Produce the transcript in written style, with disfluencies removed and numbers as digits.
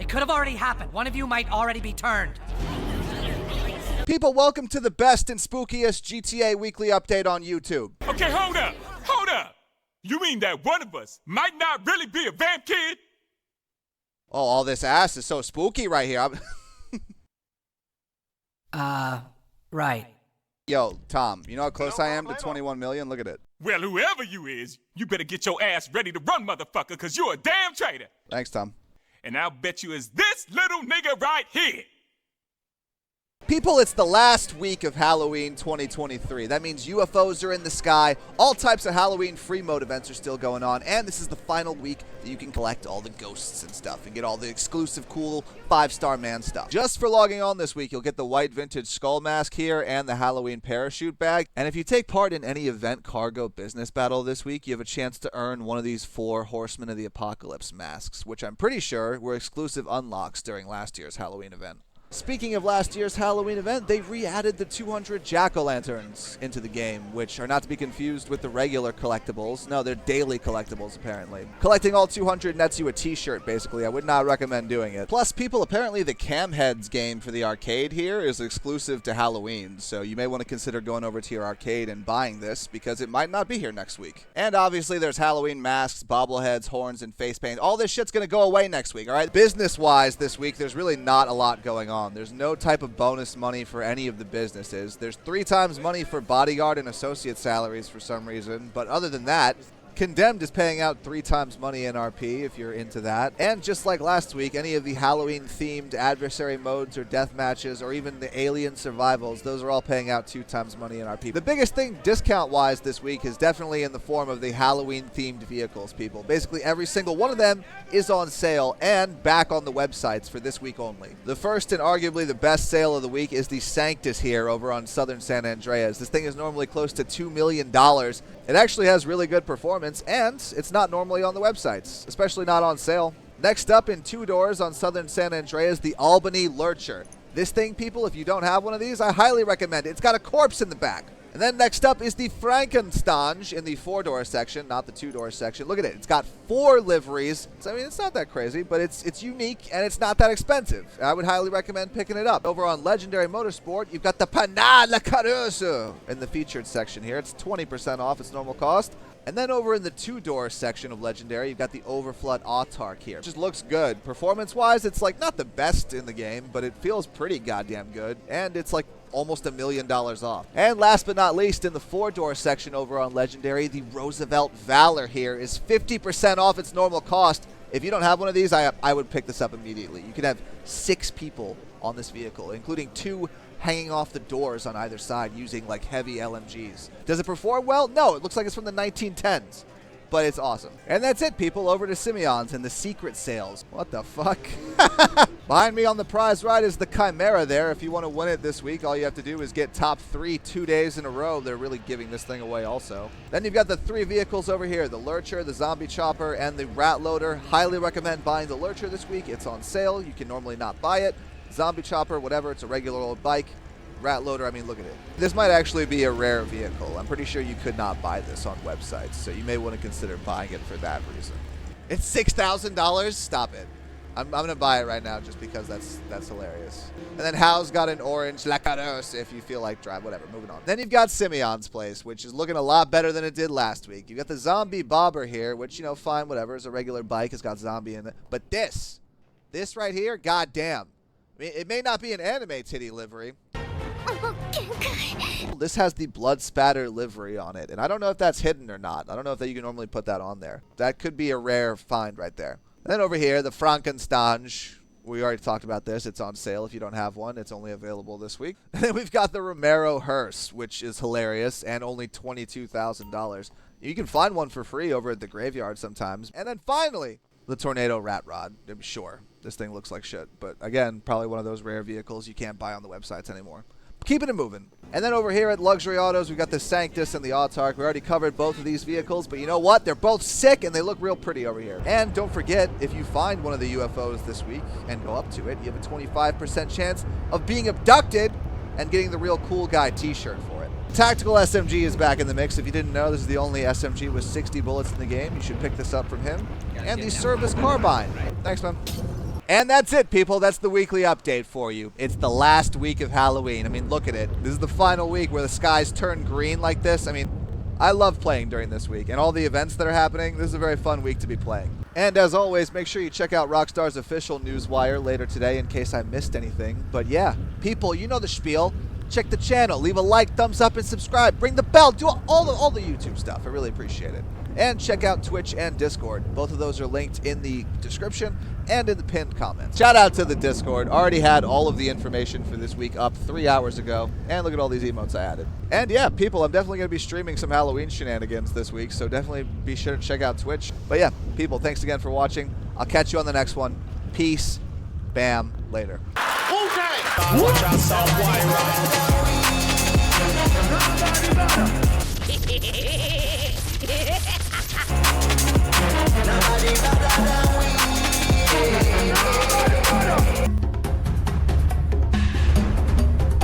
could have already happened. One of you might already be turned. People, welcome to the best and spookiest GTA weekly update on YouTube. Okay, hold up. You mean that one of us might not really be a vamp kid? Oh, all this ass is so spooky right here. Right. Yo, Tom, you know how close I am to 21 million? Look at it. Well, whoever you is, you better get your ass ready to run, motherfucker, because you're a damn traitor. Thanks, Tom. And I'll bet you it's this little nigga right here. People, it's the last week of Halloween 2023. That means UFOs are in the sky, all types of Halloween free mode events are still going on, and this is the final week that you can collect all the ghosts and stuff and get all the exclusive cool 5-star man stuff. Just for logging on this week, you'll get the white vintage skull mask here and the Halloween parachute bag. And if you take part in any event cargo business battle this week, you have a chance to earn one of these 4 Horsemen of the Apocalypse masks, which I'm pretty sure were exclusive unlocks during last year's Halloween event. Speaking of last year's Halloween event, they re-added the 200 jack-o'-lanterns into the game, which are not to be confused with the regular collectibles. No, they're daily collectibles, apparently. Collecting all 200 nets you a t-shirt, basically. I would not recommend doing it. Plus, people, apparently the Camheads game for the arcade here is exclusive to Halloween, so you may want to consider going over to your arcade and buying this, because it might not be here next week. And obviously, there's Halloween masks, bobbleheads, horns, and face paint. All this shit's going to go away next week, all right? Business-wise this week, there's really not a lot going on. There's no type of bonus money for any of the businesses. There's 3 times money for bodyguard and associate salaries for some reason, but other than that, Condemned is paying out 3 times money in RP if you're into that. And just like last week, any of the Halloween-themed adversary modes or death matches or even the alien survivals, those are all paying out 2 times money in RP. The biggest thing discount-wise this week is definitely in the form of the Halloween-themed vehicles, people. Basically, every single one of them is on sale and back on the websites for this week only. The first and arguably the best sale of the week is the Sanctus here over on Southern San Andreas. This thing is normally close to $2 million. It actually has really good performance, and it's not normally on the websites, especially not on sale. Next up in 2 doors on Southern San Andreas, the Albany Lurcher. This thing, people, if you don't have one of these, I highly recommend it. It's got a corpse in the back. And then next up is the Frankenstein in the 4-door section, not the 2-door section. Look at it. It's got 4 liveries. So, I mean, it's not that crazy, but it's unique, and it's not that expensive. I would highly recommend picking it up. Over on Legendary Motorsport, you've got the Panade La Caruso in the featured section here. It's 20% off its normal cost. And then over in the 2-door section of Legendary, you've got the Overflood Autark here. It just looks good. Performance-wise, it's like not the best in the game, but it feels pretty goddamn good. And it's like almost $1 million off. And last but not least, in the 4-door section over on Legendary, the Roosevelt Valor here is 50% off its normal cost. If you don't have one of these, I would pick this up immediately. You can have 6 people on this vehicle, including 2 hanging off the doors on either side using like heavy LMGs. Does it perform well? No, it looks like it's from the 1910s. But it's awesome. And that's it, people. Over to Simeon's and the secret sales. What the fuck? Behind me on the prize ride is the Chimera there. If you want to win it this week, all you have to do is get top 3 2 days in a row. They're really giving this thing away also. Then you've got the 3 vehicles over here. The Lurcher, the Zombie Chopper, and the Rat Loader. Highly recommend buying the Lurcher this week. It's on sale. You can normally not buy it. Zombie Chopper, whatever. It's a regular old bike. Rat Loader, I mean, look at it. This might actually be a rare vehicle. I'm pretty sure you could not buy this on websites, so you may want to consider buying it for that reason. It's $6,000? Stop it. I'm going to buy it right now just because that's hilarious. And then Hal's got an orange La Caros if you feel like drive, whatever. Moving on. Then you've got Simeon's place, which is looking a lot better than it did last week. You've got the Zombie Bobber here, which, you know, fine, whatever. It's a regular bike. It's got zombie in it. But this right here, goddamn. I mean, it may not be an anime titty livery. This has the blood spatter livery on it, and I don't know if that's hidden or not. I don't know if you can normally put that on there. That could be a rare find right there. And then over here, the Frankenstein. We already talked about this. It's on sale if you don't have one. It's only available this week. And then we've got the Romero hearse, which is hilarious, and only $22,000. You can find one for free over at the graveyard sometimes. And then finally, the Tornado Rat Rod. I'm sure this thing looks like shit, but again, probably one of those rare vehicles you can't buy on the websites anymore. Keeping it moving. And then over here at Luxury Autos, we've got the Sanctus and the Autark. We already covered both of these vehicles, but you know what? They're both sick, and they look real pretty over here. And don't forget, if you find one of the UFOs this week and go up to it, you have a 25% chance of being abducted and getting the Real Cool Guy t-shirt for it. Tactical SMG is back in the mix. If you didn't know, this is the only SMG with 60 bullets in the game. You should pick this up from him. And the Service Carbine. Thanks, man. And that's it, people. That's the weekly update for you. It's the last week of Halloween. I mean, look at it. This is the final week where the skies turn green like this. I mean, I love playing during this week, and all the events that are happening, this is a very fun week to be playing. And as always, make sure you check out Rockstar's official newswire later today in case I missed anything. But yeah, people, you know the spiel. Check the channel, leave a like, thumbs up, and subscribe. Ring the bell, do all the YouTube stuff. I really appreciate it. And check out Twitch and Discord. Both of those are linked in the description and in the pinned comments. Shout out to the Discord. Already had all of the information for this week up 3 hours ago. And look at all these emotes I added. And yeah, people, I'm definitely going to be streaming some Halloween shenanigans this week, so definitely be sure to check out Twitch. But yeah, people, thanks again for watching. I'll catch you on the next one. Peace. Bam. Later. Nobody better than we.